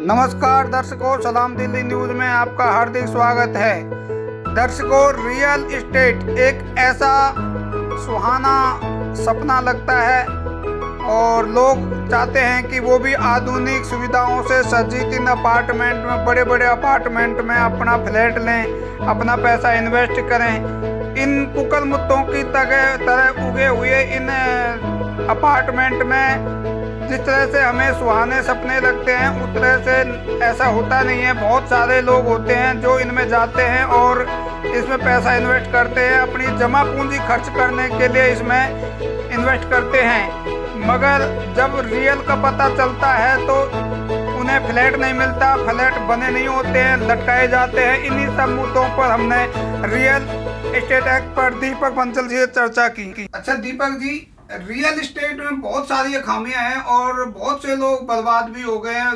नमस्कार दर्शकों, सलाम दिल्ली न्यूज़ में आपका हार्दिक स्वागत है। दर्शकों, रियल इस्टेट एक ऐसा सुहाना सपना लगता है और लोग चाहते हैं कि वो भी आधुनिक सुविधाओं से सज्जित इन अपार्टमेंट में, बड़े बड़े अपार्टमेंट में अपना फ्लैट लें, अपना पैसा इन्वेस्ट करें। इन कुकल मुत्तों की तरह उगे हुए इन अपार्टमेंट में जिस तरह से हमें सुहाने सपने लगते हैं उस तरह से ऐसा होता नहीं है। बहुत सारे लोग होते हैं जो इनमें जाते हैं और इसमें पैसा इन्वेस्ट करते हैं, अपनी जमा पूंजी खर्च करने के लिए इसमें इन्वेस्ट करते हैं, मगर जब रियल का पता चलता है तो उन्हें फ्लैट नहीं मिलता, फ्लैट बने नहीं होते हैं, लटकाए जाते हैं। इन्हीं सब मुद्दों पर हमने रियल एस्टेट एक्ट पर दीपक बंसल जी से चर्चा की। अच्छा दीपक जी, रियल एस्टेट में बहुत सारी खामियां हैं और बहुत से लोग बर्बाद भी हो गए हैं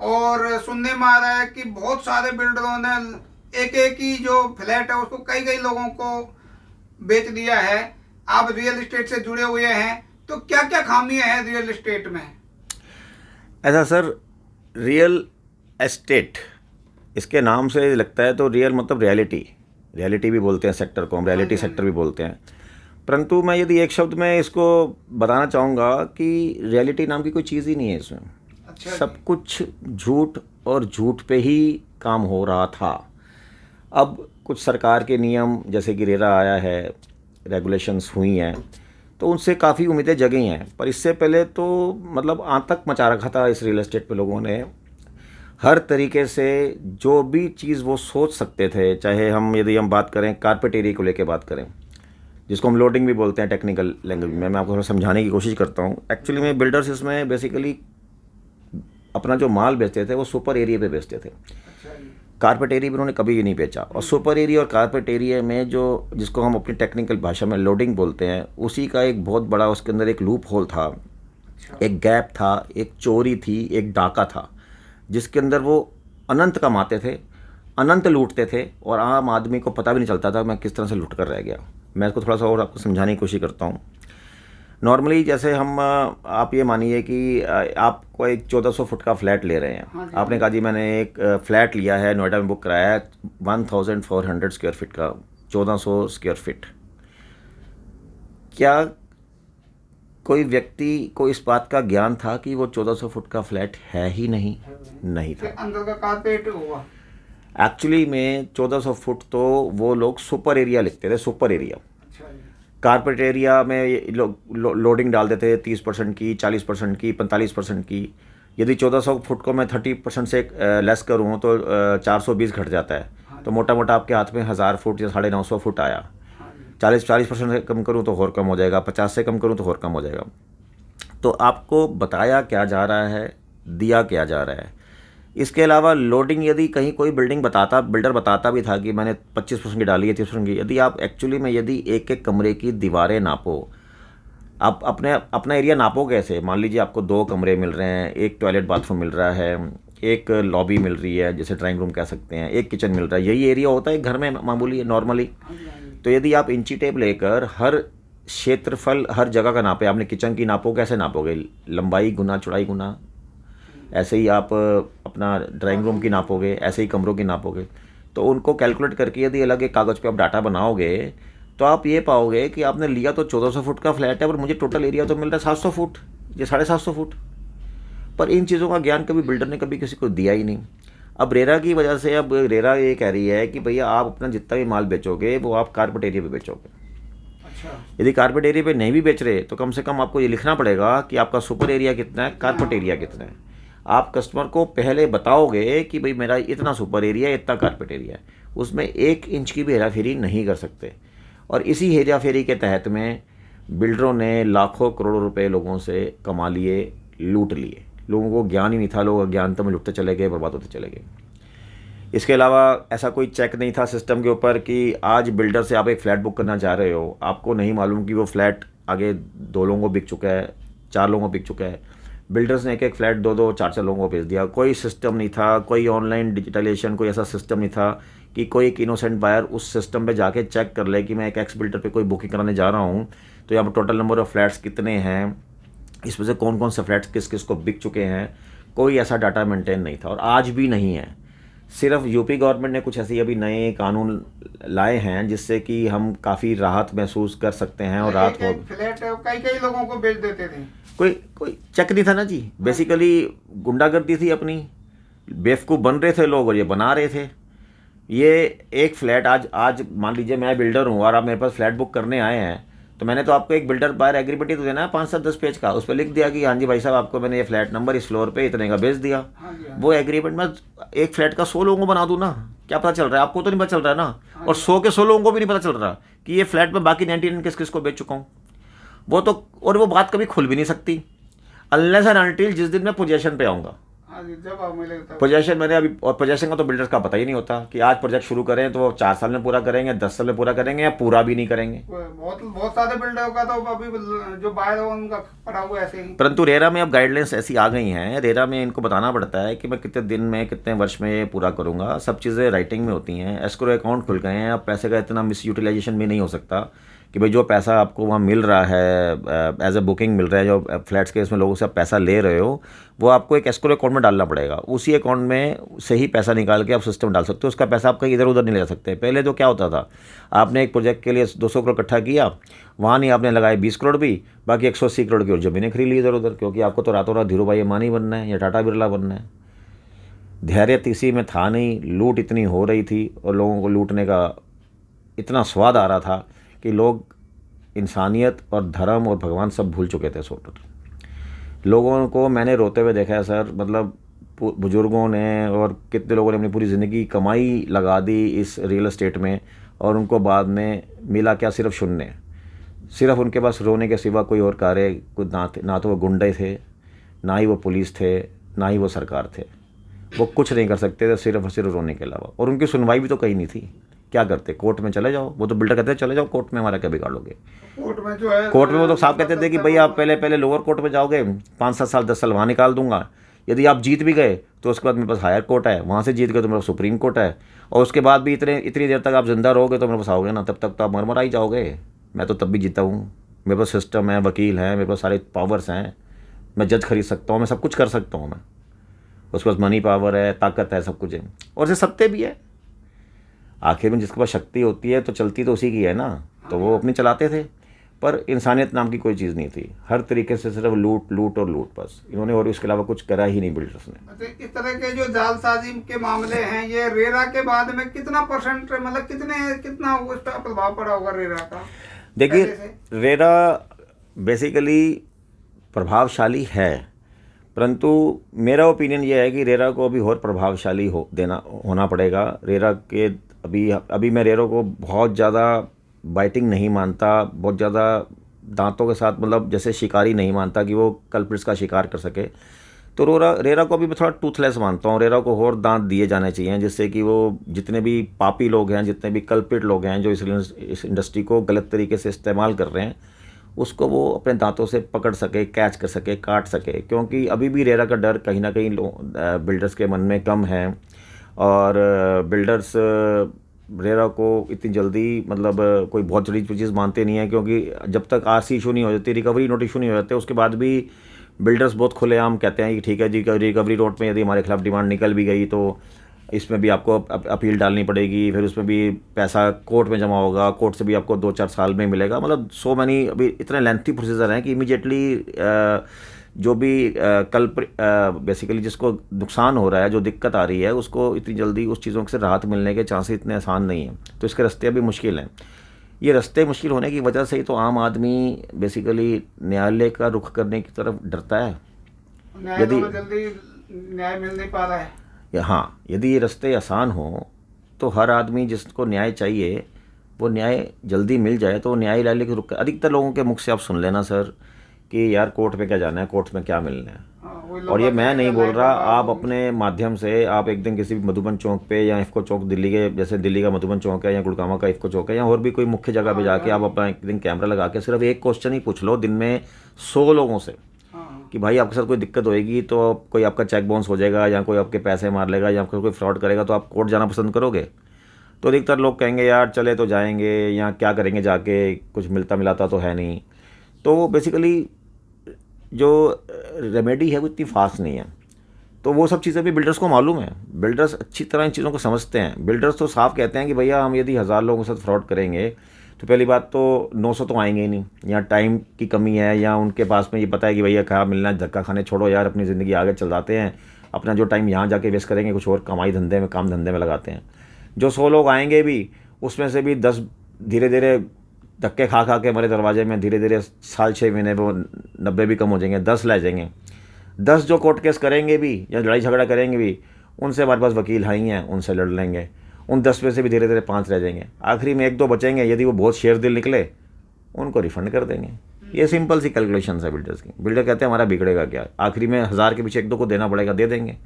और सुनने में आ रहा है कि बहुत सारे बिल्डरों ने एक ही जो फ्लैट है उसको कई कई लोगों को बेच दिया है। आप रियल एस्टेट से जुड़े हुए हैं, तो क्या क्या खामियां हैं रियल एस्टेट में? ऐसा सर, रियल एस्टेट इसके नाम से लगता है तो रियल मतलब रियलिटी भी बोलते हैं सेक्टर को, हम रियलिटी सेक्टर भी बोलते हैं। परंतु मैं यदि एक शब्द में इसको बताना चाहूँगा कि रियलिटी नाम की कोई चीज़ ही नहीं है इसमें। अच्छा, सब कुछ झूठ और झूठ पे ही काम हो रहा था। अब कुछ सरकार के नियम जैसे कि रेरा आया है, रेगुलेशंस हुई हैं, तो उनसे काफ़ी उम्मीदें जगी हैं। पर इससे पहले तो मतलब आतंक मचा रखा था इस रियल एस्टेट पे लोगों ने। हर तरीके से जो भी चीज़ वो सोच सकते थे, चाहे यदि हम बात करें कारपेट एरिया को लेकर बात करें, जिसको हम लोडिंग भी बोलते हैं टेक्निकल लैंग्वेज में, मैं आपको थोड़ा समझाने की कोशिश करता हूँ। एक्चुअली में बिल्डर्स इसमें बेसिकली अपना जो माल बेचते थे वो सुपर एरिया पे बेचते थे। कारपेट एरिया भी उन्होंने कभी नहीं बेचा। और सुपर एरिया और कारपेट एरिया में जिसको हम अपनी टेक्निकल भाषा में लोडिंग बोलते हैं, उसी का एक बहुत बड़ा उसके अंदर एक लूप होल था, एक गैप था, एक चोरी थी, एक डाका था, जिसके अंदर वो अनंत कमाते थे, अनंत लूटते थे और आम आदमी को पता भी नहीं चलता था मैं किस तरह से लूट कर रह गया। मैं इसको थोड़ा सा और आपको समझाने की कोशिश करता हूँ। नॉर्मली जैसे आप ये मानिए कि आप कोई 1400 फुट का फ्लैट ले रहे हैं। हाँ, आपने कहा जी मैंने एक फ्लैट लिया है, नोएडा में बुक कराया है 1400 स्क्वायर फीट का, 1400 स्क्वायर फीट। क्या कोई व्यक्ति को इस बात का ज्ञान था कि वो 1400 फुट का फ्लैट है ही नहीं था। अंदर का कारपेट हुआ। एक्चुअली में 1400 फुट तो वो लोग सुपर एरिया लिखते थे, सुपर एरिया। कारपेट एरिया में लोडिंग डाल देते थे 30% की, 40% की, 45% की। यदि 1400 फुट को मैं 30% से लेस करूँ तो 420 घट जाता है। तो मोटा मोटा आपके हाथ में 1000 फुट या 950 फुट आया। 40% से कम करूँ तो और कम हो जाएगा, 50 से कम करूँ तो और कम हो जाएगा। तो आपको बताया क्या जा रहा है, दिया क्या जा रहा है। इसके अलावा लोडिंग यदि कहीं कोई बिल्डर बताता भी था कि मैंने 25% की डाली है, 30% की, यदि आप एक्चुअली में यदि एक एक कमरे की दीवारें नापो, आप अपना एरिया नापो कैसे? मान लीजिए आपको 2 कमरे मिल रहे हैं, एक टॉयलेट बाथरूम मिल रहा है, एक लॉबी मिल रही है जैसे ड्राइंग रूम कह सकते हैं, एक किचन मिल रहा है। यही एरिया होता है घर में मामूली नॉर्मली। तो यदि आप इंची टेप लेकर हर क्षेत्रफल हर जगह का नापे, आपने किचन की नापो, कैसे नापोगे? लंबाई गुना चौड़ाई गुना। ऐसे ही आप अपना ड्राइंग रूम की नापोगे, ऐसे ही कमरों की नापोगे। तो उनको कैलकुलेट करके यदि अलग एक कागज़ पे आप डाटा बनाओगे तो आप ये पाओगे कि आपने लिया तो 1400 फुट का फ्लैट है, पर मुझे टोटल एरिया तो मिल रहा है 700 फुट या 750 फुट। पर इन चीज़ों का ज्ञान कभी बिल्डर ने कभी किसी को दिया ही नहीं। अब रेरा की वजह से अब रेरा ये कह रही है कि भैया आप अपना जितना भी माल बेचोगे वो आप कारपेट एरिया पे बेचोगे। यदि कारपेट एरिया पे नहीं भी बेच रहे तो कम से कम आपको ये लिखना पड़ेगा कि आपका सुपर एरिया कितना है, कारपेट एरिया कितना है। आप कस्टमर को पहले बताओगे कि भाई मेरा इतना सुपर एरिया है, इतना कारपेट एरिया है, उसमें 1 इंच की भी हेरा फेरी नहीं कर सकते। और इसी हेरा फेरी के तहत में बिल्डरों ने लाखों करोड़ों रुपए लोगों से कमा लिए, लूट लिए। लोगों को ज्ञान ही नहीं था, लोग अज्ञानता में लुटते चले गए, बर्बाद होते चले गए। इसके अलावा ऐसा कोई चेक नहीं था सिस्टम के ऊपर कि आज बिल्डर से आप एक फ़्लैट बुक करना चाह रहे हो, आपको नहीं मालूम कि वो फ्लैट आगे 2 लोगों को बिक चुका है, 4 लोगों को बिक चुका है। बिल्डर्स ने एक फ्लैट 2-2, 4-4 लोगों को भेज दिया। कोई सिस्टम नहीं था, कोई ऑनलाइन डिजिटलाइजेशन, कोई ऐसा सिस्टम नहीं था कि कोई एक इनोसेंट बायर उस सिस्टम पे जाके चेक कर ले कि मैं एक एक्स बिल्डर पे कोई बुकिंग कराने जा रहा हूँ तो यहाँ पर टोटल नंबर ऑफ़ फ्लैट्स कितने हैं, इसमें से कौन कौन से फ्लैट्स किस किस को बिक चुके हैं, कोई ऐसा डाटा मेंटेन नहीं था और आज भी नहीं है। सिर्फ यूपी गवर्नमेंट ने कुछ ऐसे अभी नए कानून लाए हैं जिससे कि हम काफ़ी राहत महसूस कर सकते हैं और राहत हो। फ्लैट कई कई लोगों को बेच देते थे। कोई कोई चेक नहीं था ना जी, बेसिकली गुंडागर्दी थी अपनी, बेवकूफ़ बन रहे थे लोग और ये बना रहे थे। ये एक फ्लैट आज मान लीजिए मैं बिल्डर हूँ और आप मेरे पास फ्लैट बुक करने आए हैं, तो मैंने तो आपको एक बिल्डर बायर एग्रीमेंट ही तो देना है 5-7-10 पेज का। उस पर लिख दिया कि हाँ जी भाई साहब आपको मैंने ये फ्लैट नंबर इस फ्लोर पे इतने का बेच दिया। वो एग्रीमेंट में एक फ्लैट का 100 लोगों को बना दूँ ना, क्या पता चल रहा है आपको? तो नहीं पता चल रहा है ना। और 100 के 100 लोगों को भी नहीं पता चल रहा कि ये फ्लैट में बाकी 99 किस किस को बेच चुका हूँ। वो तो, और वो बात कभी खुल भी नहीं सकती अनलेस एंड अनटिल जिस दिन मैं पोजेशन पे आऊँगा। जब आप मिले पोजेशन मैंने अभी, और पोजेशन का तो बिल्डर्स का पता ही नहीं होता कि आज प्रोजेक्ट शुरू करें तो वो 4 साल में पूरा करेंगे, 10 साल में पूरा करेंगे या पूरा भी नहीं करेंगे। बहुत सारे बिल्डरों का तो अभी जो बाहर है उनका पड़ा हुआ ऐसे ही। परंतु रेरा में अब गाइडलाइंस ऐसी आ गई हैं, रेरा में इनको बताना पड़ता है कि मैं कितने दिन में कितने वर्ष में ये पूरा करूँगा। सब चीज़ें राइटिंग में होती हैं, एस्क्रो अकाउंट खुल गए हैं। अब पैसे का इतना मिस यूटिलाइजेशन भी नहीं हो सकता कि भाई जो पैसा आपको वहाँ मिल रहा है एज ए बुकिंग मिल रहा है, जो फ्लैट्स के इसमें लोगों से आप पैसा ले रहे हो, वो आपको एक एस्क्रो अकाउंट में डालना पड़ेगा। उसी अकाउंट में से ही पैसा निकाल के आप सिस्टम डाल सकते हो। उसका पैसा आप कहीं इधर उधर नहीं ले सकते। पहले तो क्या होता था, आपने एक प्रोजेक्ट के लिए 200 करोड़ इकट्ठा किया, वहाँ नहीं आपने लगाए 20 करोड़ भी, बाकी 180 करोड़ की और ज़मीनें खरीद ली इधर उधर, क्योंकि आपको तो रातों रात धीरू भाई अंबानी बनना है या टाटा बिरला बनना है। धैर्य किसी में था नहीं, लूट इतनी हो रही थी और लोगों को लूटने का इतना स्वाद आ रहा था कि लोग इंसानियत और धर्म और भगवान सब भूल चुके थे। लोगों को मैंने रोते हुए देखा है सर, मतलब बुजुर्गों ने और कितने लोगों ने अपनी पूरी ज़िंदगी कमाई लगा दी इस रियल एस्टेट में और उनको बाद में मिला क्या? सिर्फ शून्य। सिर्फ उनके पास रोने के सिवा कोई और कार्य कुछ ना तो वो गुंडे थे, ना ही वो पुलिस थे, ना ही वो सरकार थे। वो कुछ नहीं कर सकते थे सिर्फ और सिर्फ रोने के अलावा। और उनकी सुनवाई भी तो कहीं नहीं थी। क्या करते? कोर्ट में चले जाओ। वो तो बिल्डर कहते थे चले जाओ कोर्ट में, हमारा क्या बिगाड़ लोगे। कोर्ट में जो है, कोर्ट में वो तो साफ कहते थे कि भाई आप पहले लोअर कोर्ट में जाओगे, 5-7 साल 10 साल वहाँ निकाल दूंगा। यदि आप जीत भी गए तो उसके बाद मेरे पास हायर कोर्ट है, वहाँ से जीत गए तो मेरे पास सुप्रीम कोर्ट है, और उसके बाद भी इतनी देर तक आप जिंदा रहोगे तो मेरे पास आओगे ना, तब तक तो आप मरमरा ही जाओगे। मैं तो तब भी जीता हूँ, मेरे पास सिस्टम है, वकील हैं, मेरे पास सारे पावर्स हैं, मैं जज खरीद सकता हूँ, मैं सब कुछ कर सकता हूँ। मैं उसके पास मनी पावर है, ताकत है, सब कुछ है, और से सत्य भी है। आखिर में जिसके पास शक्ति होती है तो चलती तो उसी की है ना, तो वो अपनी चलाते थे। पर इंसानियत नाम की कोई चीज़ नहीं थी। हर तरीके से सिर्फ लूट लूट और लूट, बस इन्होंने, और इसके अलावा कुछ करा ही नहीं बिल्डर्स ने। इस तरह के जो जालसाजी के मामले हैं, ये रेरा के बाद में कितना परसेंट, मतलब कितना उस पर प्रभाव पड़ा होगा रेरा का? देखिए, रेरा बेसिकली प्रभावशाली है, परंतु मेरा ओपिनियन ये है कि रेरा को अभी और प्रभावशाली होना पड़ेगा। रेरा के अभी मैं रेरा को बहुत ज़्यादा बाइटिंग नहीं मानता, बहुत ज़्यादा दांतों के साथ, मतलब जैसे शिकारी नहीं मानता कि वो कल्प्रिट्स का शिकार कर सके। तो रेरा को अभी मैं थोड़ा टूथलेस मानता हूँ। रेरा को और दांत दिए जाने चाहिए जिससे कि वो जितने भी पापी लोग हैं, जितने भी कल्प्रिट लोग हैं जो इस इंडस्ट्री को गलत तरीके से इस्तेमाल कर रहे हैं, उसको वो अपने दांतों से पकड़ सके, कैच कर सके, काट सके। क्योंकि अभी भी रेरा का डर कहीं ना कहीं बिल्डर्स के मन में कम है, और बिल्डर्स रेरा को इतनी जल्दी, मतलब कोई बहुत जल्दी चीज़ मानते नहीं है। क्योंकि जब तक आरसी इशू नहीं हो जाती, रिकवरी नोटिस इशू नहीं हो जाते, उसके बाद भी बिल्डर्स बहुत खुलेआम कहते हैं कि ठीक है जी, रिकवरी नोट में यदि हमारे खिलाफ डिमांड निकल भी गई तो इसमें भी आपको अपील डालनी पड़ेगी, फिर उसमें भी पैसा कोर्ट में जमा होगा, कोर्ट से भी आपको 2-4 साल में मिलेगा। मतलब सो मैनी अभी इतने लेंथी प्रोसीजर हैं कि इमीडिएटली जो भी बेसिकली जिसको नुकसान हो रहा है, जो दिक्कत आ रही है, उसको इतनी जल्दी उस चीज़ों से राहत मिलने के चांसेस इतने आसान नहीं हैं। तो इसके रास्ते अभी मुश्किल हैं। ये रास्ते मुश्किल होने की वजह से ही तो आम आदमी बेसिकली न्यायालय का रुख करने की तरफ डरता है। यदि जल्दी न्याय मिल नहीं पा रहा है, हाँ, यदि ये रास्ते आसान हो तो हर आदमी जिसको न्याय चाहिए वो न्याय जल्दी मिल जाए तो न्यायालय के रुख। अधिकतर लोगों के मुख से आप सुन लेना सर कि यार कोर्ट में क्या जाना है, कोर्ट में क्या मिलना है। और ये मैं नहीं बोल रहा, आप अपने माध्यम से आप एक दिन किसी भी मधुबन चौक पे या इफ़को चौक, दिल्ली के जैसे दिल्ली का मधुबन चौक है या गुड़गांव का इफ़को चौक है या और भी कोई मुख्य जगह पे जाके आप अपना एक दिन कैमरा लगा के सिर्फ एक क्वेश्चन ही पूछ लो दिन में 100 लोगों से कि भाई आपके साथ कोई दिक्कत होएगी तो कोई आपका चेक बाउंस हो जाएगा या कोई आपके पैसे मार लेगा या आपका कोई फ्रॉड करेगा तो आप कोर्ट जाना पसंद करोगे? तो अधिकतर लोग कहेंगे यार चले तो जाएंगे, या क्या करेंगे जाके, कुछ मिलता मिलाता तो है नहीं। तो बेसिकली जो रेमेडी है वो इतनी फास्ट नहीं है। तो वो सब चीज़ें भी बिल्डर्स को मालूम है, बिल्डर्स अच्छी तरह इन चीज़ों को समझते हैं। बिल्डर्स तो साफ कहते हैं कि भैया हम यदि 1000 लोगों के साथ फ्रॉड करेंगे तो पहली बात तो 900 तो आएंगे ही नहीं, या टाइम की कमी है, या उनके पास में ये पता है कि भैया क्या मिलना, धक्का खाने छोड़ो यार, अपनी ज़िंदगी आगे चल जाते हैं, अपना जो टाइम यहाँ जाके वेस्ट करेंगे कुछ और कमाई धंधे में, काम धंधे में लगाते हैं। जो 100 लोग आएंगे भी उसमें से भी 10 धीरे धीरे धक्के खा खा के हमारे दरवाजे में धीरे धीरे साल 6 महीने में वो 90 भी कम हो जाएंगे, 10 ले जाएंगे। 10 जो कोर्ट केस करेंगे भी या लड़ाई झगड़ा करेंगे भी, उनसे हमारे पास वकील हैं ही हैं, उनसे लड़ लेंगे। उन 10 में से भी धीरे धीरे 5 रह जाएंगे, आखिरी में 1-2 बचेंगे, यदि वो बहुत शेर दिल निकले उनको रिफंड कर देंगे। ये सिंपल सी कैलकुलेशन है बिल्डर्स की। बिल्डर कहते हैं हमारा बिगड़ेगा क्या, आखिरी में 1000 के पीछे 1-2 को देना पड़ेगा, दे देंगे।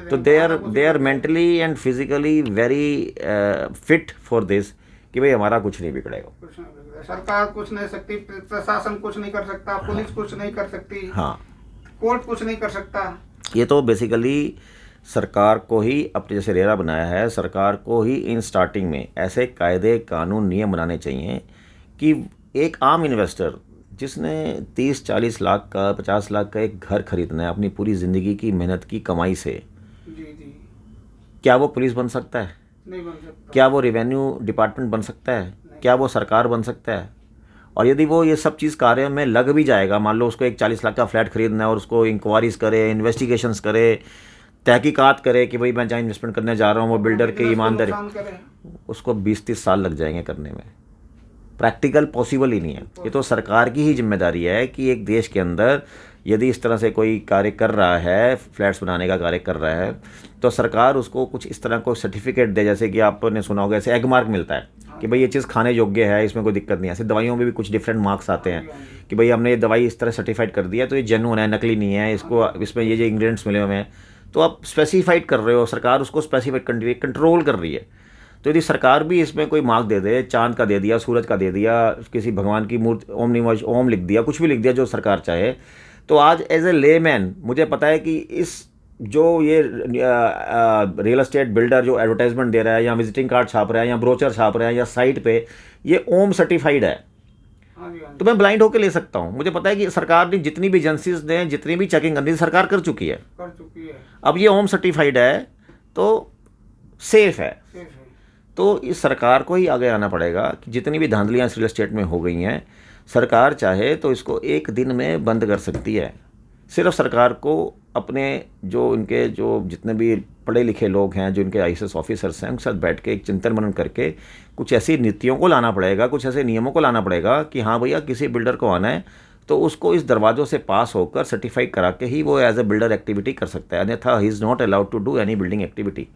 तो they are mentally and physically very fit for this कि भाई हमारा कुछ नहीं बिगड़ेगा। सरकार कुछ नहीं सकती, प्रशासन कुछ नहीं कर सकता, पुलिस कुछ नहीं कर सकती, हाँ, कोर्ट कुछ नहीं कर सकता। ये तो बेसिकली सरकार को ही अपने जैसे रेरा बनाया है, सरकार को ही इन स्टार्टिंग में ऐसे कायदे कानून नियम बनाने चाहिए कि एक आम इन्वेस्टर जिसने 30-40 लाख का 50 लाख का एक घर खरीदना है अपनी पूरी ज़िंदगी की मेहनत की कमाई से, जी, क्या वो पुलिस बन सकता है? नहीं बन सकता। क्या वो रेवेन्यू डिपार्टमेंट बन सकता है? क्या वो सरकार बन सकता है? और यदि वो ये सब चीज़ कार्य में लग भी जाएगा, मान लो उसको एक 40 लाख का फ्लैट खरीदना है और उसको इंक्वायरीज करे, इन्वेस्टिगेशंस करे, तहकीकात करे कि भाई मैं जहाँ इन्वेस्टमेंट करने जा रहा हूँ वो बिल्डर की ईमानदारी, उसको 20-30 साल लग जाएंगे करने में। प्रैक्टिकल पॉसिबल ही नहीं है। ये तो सरकार की ही जिम्मेदारी है कि एक देश के अंदर यदि इस तरह से कोई कार्य कर रहा है, फ्लैट्स बनाने का कार्य कर रहा है, तो सरकार उसको कुछ इस तरह को सर्टिफिकेट दे, जैसे कि आपने सुना होगा ऐसे एग मार्क मिलता है कि भाई ये चीज़ खाने योग्य है, इसमें कोई दिक्कत नहीं है। ऐसे दवाइयों में भी कुछ डिफरेंट मार्क्स आते हैं कि भाई हमने ये दवाई इस तरह सर्टिफाइड कर दिया तो ये जेन्युइन है, नकली नहीं है, इसको इसमें ये इंग्रेडिएंट्स मिले हुए हैं, तो आप स्पेसिफाइड कर रहे हो, सरकार उसको स्पेसिफाइड कर रही है, कंट्रोल कर रही है। तो यदि सरकार भी इसमें कोई मार्क दे दे, चांद का दे दिया, सूरज का दे दिया, किसी भगवान की मूर्ति ओम निमः ओम लिख दिया, कुछ भी लिख दिया जो सरकार चाहे, तो आज एज ए लेमैन मुझे पता है कि इस जो ये रियल एस्टेट बिल्डर जो एडवर्टाइजमेंट दे रहा है या विजिटिंग कार्ड छाप रहा है या ब्रोचर छाप रहा है या साइट पे ये ओम सर्टिफाइड है, तो मैं ब्लाइंड होकर ले सकता हूँ। मुझे पता है कि सरकार ने जितनी भी एजेंसीज ने जितनी भी चेकिंग करनी सरकार कर चुकी है, अब ये ओम सर्टिफाइड है तो सेफ है। तो इस सरकार को ही आगे आना पड़ेगा कि जितनी भी धांधलियाँ रियल एस्टेट में हो गई हैं, सरकार चाहे तो इसको एक दिन में बंद कर सकती है। सिर्फ सरकार को अपने जो इनके जो जितने भी पढ़े लिखे लोग हैं, जो इनके IAS ऑफिसर्स हैं, उनके साथ बैठ के एक चिंतन मनन करके कुछ ऐसी नीतियों को लाना पड़ेगा, कुछ ऐसे नियमों को लाना पड़ेगा कि हाँ भैया किसी बिल्डर को आना है तो उसको इस दरवाज़ों से पास होकर सर्टिफाइड करा के ही वो एज ए बिल्डर एक्टिविटी कर सकता है, अन्यथा he is not allowed to do any building activity.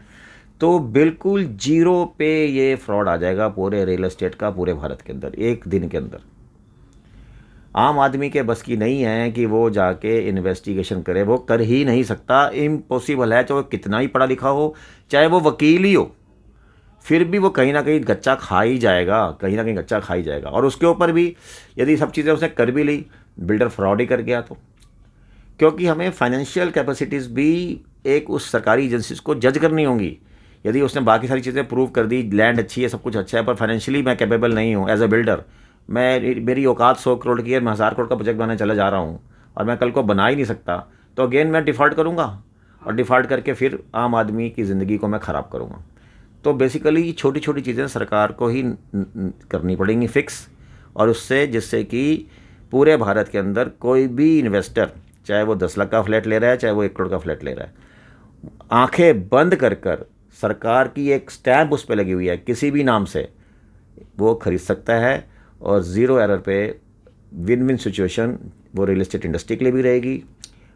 तो बिल्कुल 0 पे ये फ्रॉड आ जाएगा पूरे रियल एस्टेट का, पूरे भारत के अंदर एक दिन के अंदर। आम आदमी के बस की नहीं है कि वो जाके इन्वेस्टिगेशन करे, वो कर ही नहीं सकता, इम्पॉसिबल है। चाहे वो कितना ही पढ़ा लिखा हो, चाहे वो वकील ही हो, फिर भी वो कहीं ना कहीं गच्चा खा ही जाएगा, कहीं ना कहीं गच्चा खा ही जाएगा। और उसके ऊपर भी यदि सब चीज़ें उसने कर भी ली, बिल्डर फ्रॉड ही कर गया तो, क्योंकि हमें फाइनेंशियल कैपेसिटीज़ भी एक उस सरकारी एजेंसीज को जज करनी होंगी। यदि उसने बाकी सारी चीज़ें प्रूव कर दी, लैंड अच्छी है, सब कुछ अच्छा है, पर फाइनेंशियली मैं कैपेबल नहीं हूँ एज ए बिल्डर, मेरी औकात 100 करोड़ की है, मैं 1000 करोड़ का प्रोजेक्ट बनाने चला जा रहा हूँ और मैं कल को बना ही नहीं सकता, तो अगेन मैं डिफ़ॉल्ट करूँगा और डिफ़ॉल्ट करके फिर आम आदमी की ज़िंदगी को मैं ख़राब करूँगा। तो बेसिकली छोटी छोटी चीज़ें सरकार को ही करनी पड़ेंगी फिक्स, और उससे जिससे कि पूरे भारत के अंदर कोई भी इन्वेस्टर, चाहे वो 10 लाख का फ्लैट ले रहा है, चाहे वो 1 करोड़ का फ्लैट ले रहा है, आंखें बंद कर सरकार की एक स्टैम्प उस पर लगी हुई है किसी भी नाम से, वो खरीद सकता है। और 0 एरर पे विन विन सिचुएशन वो रियल एस्टेट इंडस्ट्री के लिए भी रहेगी,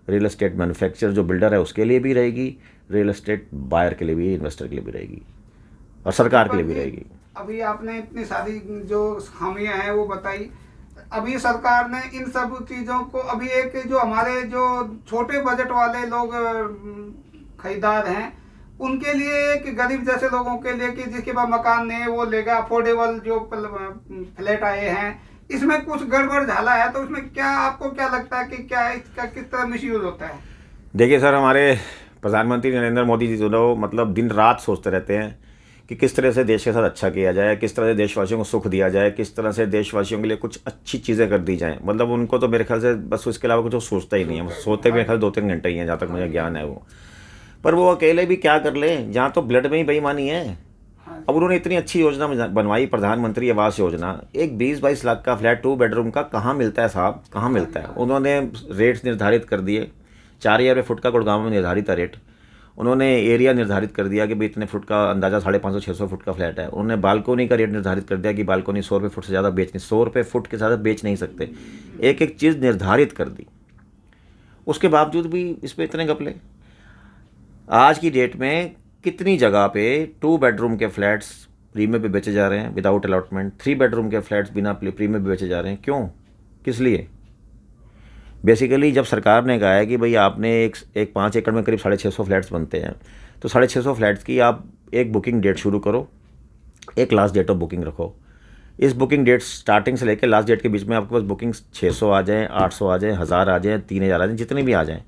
रियल एस्टेट मैन्युफैक्चरर जो बिल्डर है उसके लिए भी रहेगी, रियल एस्टेट बायर के लिए भी, इन्वेस्टर के लिए भी रहेगी, और सरकार के लिए भी रहेगी। अभी आपने इतनी सारी जो खामियां हैं वो बताई। अभी सरकार ने इन सब चीज़ों को, अभी एक जो हमारे जो छोटे बजट वाले लोग खरीदार हैं उनके लिए, एक गरीब जैसे लोगों के लिए कि जिसके पास मकान नहीं है वो लेगा, अफोर्डेबल जो फ्लैट आए हैं, इसमें कुछ गड़बड़ झाला है, तो उसमें क्या आपको क्या लगता है कि क्या इसका किस तरह मिसयूज होता है? देखिए सर, हमारे प्रधानमंत्री नरेंद्र मोदी जी जो मतलब दिन रात सोचते रहते हैं कि किस तरह से देश के साथ अच्छा किया जाए, किस तरह से देशवासियों को सुख दिया जाए, किस तरह से देशवासियों के लिए कुछ अच्छी चीज़ें कर दी जाएं। मतलब उनको तो मेरे ख्याल से बस उसके अलावा कुछ सोचता ही नहीं है, सोते मेरे ख्याल 2-3 घंटे ही हैं जहाँ तक मुझे ज्ञान है वो। पर वो अकेले भी क्या कर लें, जहाँ तो ब्लड में ही बेईमानी है। हाँ अब उन्होंने इतनी अच्छी योजना बनवाई, प्रधानमंत्री आवास योजना, एक 20-22 लाख का फ्लैट 2 बेडरूम का कहाँ मिलता है साहब, कहाँ मिलता है। उन्होंने रेट्स निर्धारित कर दिए, 4,000 रुपये फुट का गुड़गांव में निर्धारित है रेट। उन्होंने एरिया निर्धारित कर दिया कि भाई इतने फुट का अंदाज़ा 550-600 फुट का फ्लैट है। उन्होंने बालकोनी का रेट निर्धारित कर दिया कि बालकोनी 100 रुपये फुट से ज़्यादा बेच नहीं, 100 रुपये फुट के ज़्यादा बेच नहीं सकते। एक एक चीज़ निर्धारित कर दी, उसके बावजूद भी इस पर इतने घपले। आज की डेट में कितनी जगह पे 2 बेडरूम के फ्लैट्स प्रीमियम पे बेचे जा रहे हैं विदाउट अलॉटमेंट, 3 बेडरूम के फ्लैट्स बिना प्रीमियम पे बेचे जा रहे हैं। क्यों, किस लिए? बेसिकली जब सरकार ने कहा है कि भाई आपने एक 5 एकड़ में करीब 650 फ्लैट्स बनते हैं, तो 650 फ्लैट्स की आप एक बुकिंग डेट शुरू करो, एक लास्ट डेट ऑफ बुकिंग रखो। इस बुकिंग डेट स्टार्टिंग से लेकर लास्ट डेट के बीच में आपके पास बुकिंग्स 600 आ जाएँ, 800 आ जाएँ, 1000 आ जाएँ, 3000 आ जाएँ, जितनी भी आ जाएँ,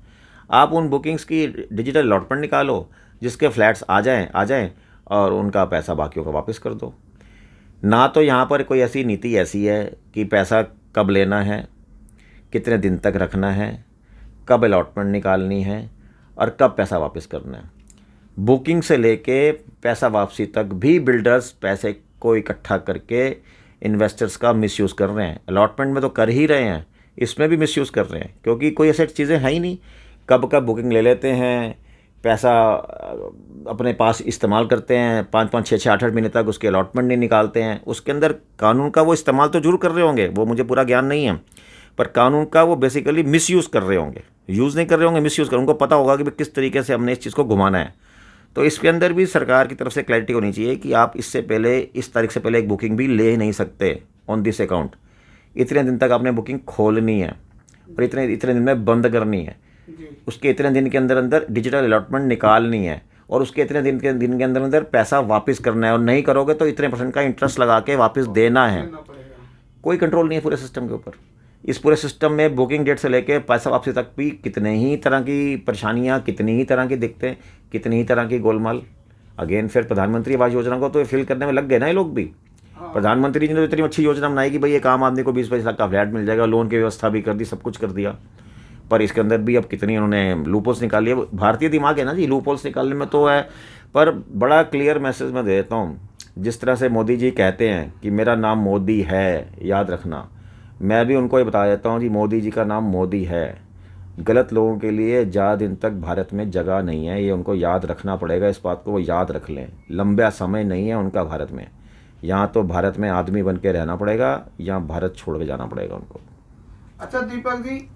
आप उन बुकिंग्स की डिजिटल अलॉटमेंट निकालो, जिसके फ्लैट्स आ जाएँ और उनका पैसा बाकियों का वापस कर दो। ना तो यहाँ पर कोई ऐसी नीति ऐसी है कि पैसा कब लेना है, कितने दिन तक रखना है, कब अलॉटमेंट निकालनी है और कब पैसा वापस करना है। बुकिंग से लेके पैसा वापसी तक भी बिल्डर्स पैसे को इकट्ठा करके इन्वेस्टर्स का मिसयूज़ कर रहे हैं। अलॉटमेंट में तो कर ही रहे हैं, इसमें भी मिसयूज़ कर रहे हैं, क्योंकि कोई ऐसी चीज़ें हैं ही नहीं। कब कब बुकिंग ले लेते हैं, पैसा अपने पास इस्तेमाल करते हैं, 5-5, 6-6, 8-8 महीने तक उसके अलॉटमेंट नहीं निकालते हैं। उसके अंदर कानून का वो इस्तेमाल तो जरूर कर रहे होंगे, वो मुझे पूरा ज्ञान नहीं है, पर कानून का वो बेसिकली मिसयूज़ कर रहे होंगे, यूज़ नहीं कर रहे होंगे, मिसयूज़ कर। उनको पता होगा कि भाई किस तरीके से हमने इस चीज़ को घुमाना है। तो इसके अंदर भी सरकार की तरफ से क्लैरिटी होनी चाहिए कि आप इससे पहले, इस तारीख से पहले एक बुकिंग भी ले नहीं सकते ऑन दिस अकाउंट। इतने दिन तक आपने बुकिंग खोलनी है और इतने दिन में बंद करनी है। उसके इतने दिन के अंदर अंदर डिजिटल अलॉटमेंट निकालनी है और उसके इतने दिन के अंदर अंदर पैसा वापस करना है, और नहीं करोगे तो इतने % का इंटरेस्ट लगा के वापस देना है। कोई कंट्रोल नहीं है पूरे सिस्टम के ऊपर। इस पूरे सिस्टम में बुकिंग डेट से लेके पैसा वापसी तक भी कितने ही तरह की परेशानियाँ, कितनी ही तरह की दिक्कतें, कितनी ही तरह की गोलमाल। अगेन फिर प्रधानमंत्री आवास योजना को तो फिल करने में लग गए ना ये लोग भी। प्रधानमंत्री जी ने तो इतनी अच्छी योजना बनाई कि भाई एक आम आदमी को 20-22 लाख का फ्लैट मिल जाएगा, लोन की व्यवस्था भी कर दी, सब कुछ कर दिया। पर इसके अंदर भी अब कितनी उन्होंने लूपहोल्स निकाली है। भारतीय दिमाग है ना जी, लूपहोल्स निकालने में तो है। पर बड़ा क्लियर मैसेज मैं देता हूँ, जिस तरह से मोदी जी कहते हैं कि मेरा नाम मोदी है, याद रखना, मैं भी उनको ये बता देता हूँ जी, मोदी जी का नाम मोदी है। गलत लोगों के लिए ज़्यादा दिन तक भारत में जगह नहीं है, ये उनको याद रखना पड़ेगा। इस बात को वो याद रख लें। लंबा समय नहीं है उनका भारत में, यहाँ तो भारत में आदमी बन के रहना पड़ेगा या भारत छोड़ के जाना पड़ेगा उनको। अच्छा दीपक जी,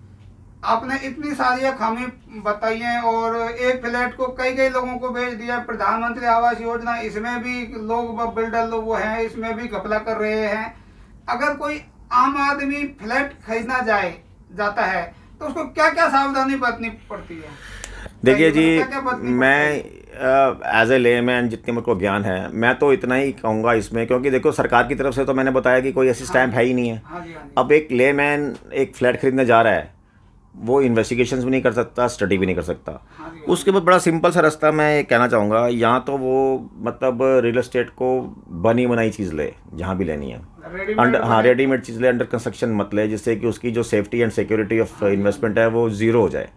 आपने इतनी सारी खामी बताई हैं और एक फ्लैट को कई लोगों को बेच दिया। प्रधानमंत्री आवास योजना, इसमें भी लोग, बिल्डर लोग वो हैं, इसमें भी घपला कर रहे हैं। अगर कोई आम आदमी फ्लैट खरीदना जाता है तो उसको क्या क्या सावधानी बरतनी पड़ती है? देखिए जी, मैं एज ए लेमैन जितने मेरे को ज्ञान है, मैं तो इतना ही कहूँगा इसमें, क्योंकि देखो सरकार की तरफ से तो मैंने बताया कि कोई ऐसी स्टैम्प है ही नहीं है। अब एक लेमैन एक फ्लैट खरीदने जा रहा है, वो इन्वेस्टिगेशंस भी नहीं कर सकता, स्टडी भी नहीं कर सकता। उसके बाद बड़ा सिंपल सा रास्ता मैं कहना चाहूँगा, यहाँ तो वो मतलब रियल एस्टेट को बनी बनाई चीज़ ले, जहाँ भी लेनी है, रेडीमेड चीज़ ले, अंडर कंस्ट्रक्शन मत ले, जिससे कि उसकी जो safety and security of investment है वो ज़ीरो हो जाए।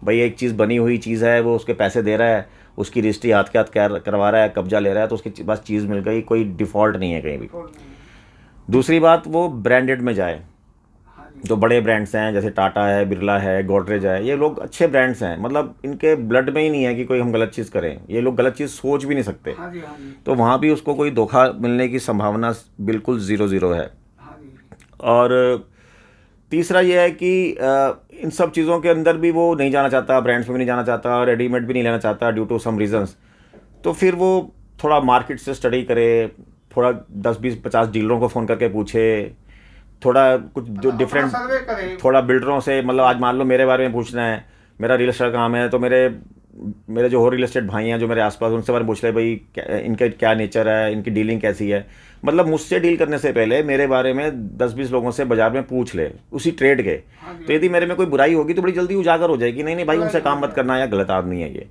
भाई एक चीज़ बनी हुई चीज़ है, वो उसके पैसे दे रहा है, उसकी रजिस्ट्री हाथ के हाथ करवा रहा है, कब्जा ले रहा है, तो उसकी बस चीज़ मिल गई, कोई डिफ़ॉल्ट नहीं है कहीं भी। दूसरी बात, वो ब्रांडेड में जाए। जो बड़े ब्रांड्स हैं जैसे टाटा है, बिरला है, गोदरेज है, ये लोग अच्छे ब्रांड्स हैं, मतलब इनके ब्लड में ही नहीं है कि कोई हम गलत चीज़ करें। ये लोग गलत चीज़ सोच भी नहीं सकते। तो वहाँ भी उसको कोई धोखा मिलने की संभावना बिल्कुल 0-0 है। और तीसरा ये है कि इन सब चीज़ों के अंदर भी वो नहीं जाना चाहता, ब्रांड्स में भी नहीं जाना चाहता, रेडीमेड भी नहीं लेना चाहता ड्यू टू सम रीजंस। तो फिर वो थोड़ा मार्केट से स्टडी करे, थोड़ा 10-20-50 डीलरों को फ़ोन करके पूछे, थोड़ा कुछ जो डिफरेंट, थोड़ा बिल्डरों से, मतलब आज मान लो मेरे बारे में पूछना है, मेरा रियल एस्टेट काम है, तो मेरे जो और रियल एस्टेट भाई हैं जो मेरे आसपास, उनसे बारे में पूछ ले भाई इनका क्या नेचर है, इनकी डीलिंग कैसी है। मतलब मुझसे डील करने से पहले मेरे बारे में 10-20 लोगों से बाजार में पूछ ले, उसी ट्रेड के। तो यदि मेरे में कोई बुराई होगी तो बड़ी जल्दी उजागर हो जाएगी, नहीं भाई उनसे काम मत करना, या गलत आदमी है ये।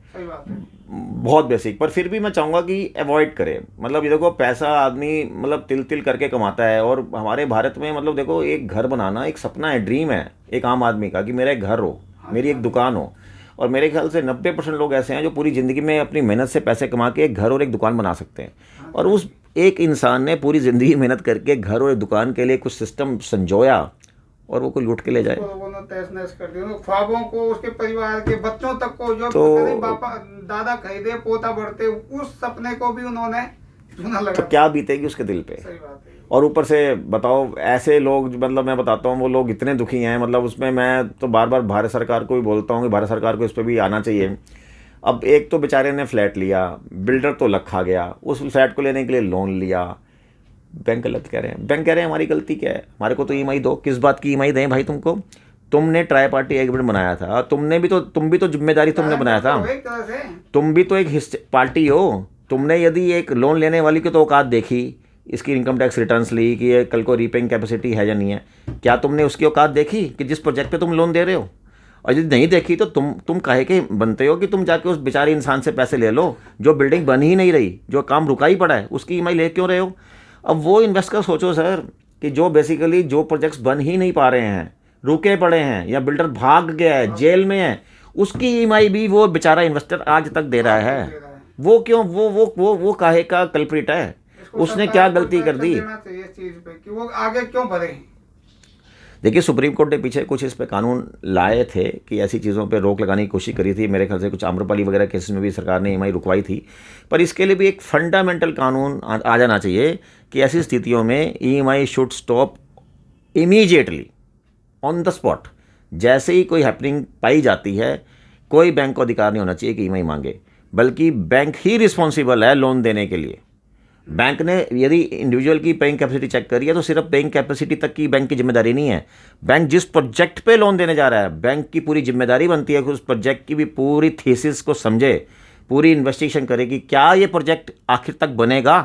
बहुत बेसिक, पर फिर भी मैं चाहूँगा कि अवॉइड करें। मतलब ये देखो, पैसा आदमी मतलब तिल तिल करके कमाता है, और हमारे भारत में मतलब देखो, एक घर बनाना एक सपना है, ड्रीम है एक आम आदमी का, कि मेरा एक घर हो, मेरी एक दुकान हो। और मेरे ख्याल से 90% लोग ऐसे हैं जो पूरी ज़िंदगी में अपनी मेहनत से पैसे कमा के एक घर और एक दुकान बना सकते हैं। और उस एक इंसान ने पूरी ज़िंदगी मेहनत करके घर और एक दुकान के लिए कुछ सिस्टम संजोया और वो कोई लूट के ले जाए। लोगों ने तहस-नहस कर दिया, ख्वाबों को, उसके परिवार के बच्चों तक को, जो तो बापा दादा खरीदे पोता बढ़ते, उस सपने को भी उन्होंने चूना लगा। तो क्या बीतेगी उसके दिल पे। सही बात है। और ऊपर से बताओ ऐसे लोग, मतलब मैं बताता हूँ वो लोग इतने दुखी हैं, मतलब उसमें मैं तो बार बार भारत सरकार को भी बोलता हूँ कि भारत सरकार को इस पर भी आना चाहिए। अब एक तो बेचारे ने फ्लैट लिया, बिल्डर तो लखा गया, उस फ्लैट को लेने के लिए लोन लिया, बैंक गलत कह रहे हैं, बैंक कह रहे हैं हमारी गलती क्या है, हमारे को तो ईएमआई दो। किस बात की ईएमआई दें भाई तुमको? तुमने ट्राई पार्टी एग्रीमेंट बनाया था, तुम भी तो जिम्मेदारी तुमने बनाया था, तुम भी तो एक पार्टी हो। तुमने यदि एक लोन लेने वाली की तो औकात देखी, इसकी इनकम टैक्स रिटर्न्स ली कि ये कल को रीपेइंग कैपेसिटी है या नहीं है, क्या तुमने उसकी औकात देखी कि जिस प्रोजेक्ट पे तुम लोन दे रहे हो? और यदि नहीं देखी तो तुम काहे के बनते हो कि तुम जाके उस बेचारे इंसान से पैसे ले लो जो बिल्डिंग बन ही नहीं रही, जो काम रुका ही पड़ा है, उसकी ईएमआई ले क्यों रहे हो? अब वो इन्वेस्ट कर सोचो सर कि जो बेसिकली जो प्रोजेक्ट्स बन ही नहीं पा रहे हैं, रुके पड़े हैं, या बिल्डर भाग गया है, जेल में है, उसकी ईएमआई भी वो बेचारा इन्वेस्टर आज तक दे रहा है। वो क्यों? वो काहे का कल्प्रिट है? उसने क्या गलती कर दी? इस चीज पे कि वो आगे क्यों बढ़े। देखिए सुप्रीम कोर्ट ने पीछे कुछ इस पे कानून लाए थे कि ऐसी चीज़ों पे रोक लगाने की कोशिश करी थी। मेरे ख्याल से कुछ आम्रपाली वगैरह केसेस में भी सरकार ने ईएमआई रुकवाई थी। पर इसके लिए भी एक फंडामेंटल कानून आ जाना चाहिए कि ऐसी स्थितियों में EMI should stop immediately on the spot. जैसे ही कोई हैपनिंग पाई जाती है, कोई बैंक को अधिकार नहीं होना चाहिए कि ईएमआई मांगे, बल्कि बैंक ही रिस्पॉन्सिबल है लोन देने के लिए। बैंक ने यदि इंडिविजुअल की पेइंग कैपेसिटी चेक करी है तो सिर्फ पेइंग कैपेसिटी तक की बैंक की जिम्मेदारी नहीं है। बैंक जिस प्रोजेक्ट पे लोन देने जा रहा है, बैंक की पूरी जिम्मेदारी बनती है कि उस प्रोजेक्ट की भी पूरी थीसिस को समझे, पूरी इन्वेस्टिगेशन करे कि क्या ये प्रोजेक्ट आखिर तक बनेगा,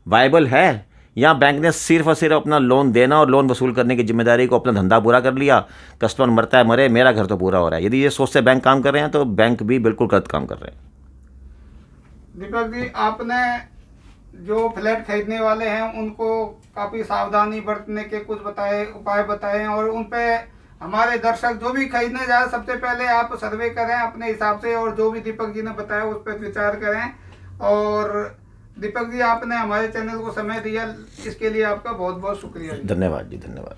वायबल है, या बैंक ने सिर्फ और सिर्फ अपना लोन देना और लोन वसूल करने की जिम्मेदारी को अपना धंधा पूरा कर लिया, कस्टमर मरता है मरे, मेरा घर तो पूरा हो रहा है। यदि ये सोच से बैंक काम कर रहे हैं तो बैंक भी बिल्कुल गलत काम कर रहे हैं। दीपक जी, आपने जो फ्लैट खरीदने वाले हैं उनको काफ़ी सावधानी बरतने के कुछ उपाय बताए, और उन पे हमारे दर्शक जो भी खरीदने जाए सबसे पहले आप सर्वे करें अपने हिसाब से, और जो भी दीपक जी ने बताया उस पर विचार करें। और दीपक जी, आपने हमारे चैनल को समय दिया, इसके लिए आपका बहुत बहुत शुक्रिया। धन्यवाद जी, धन्यवाद।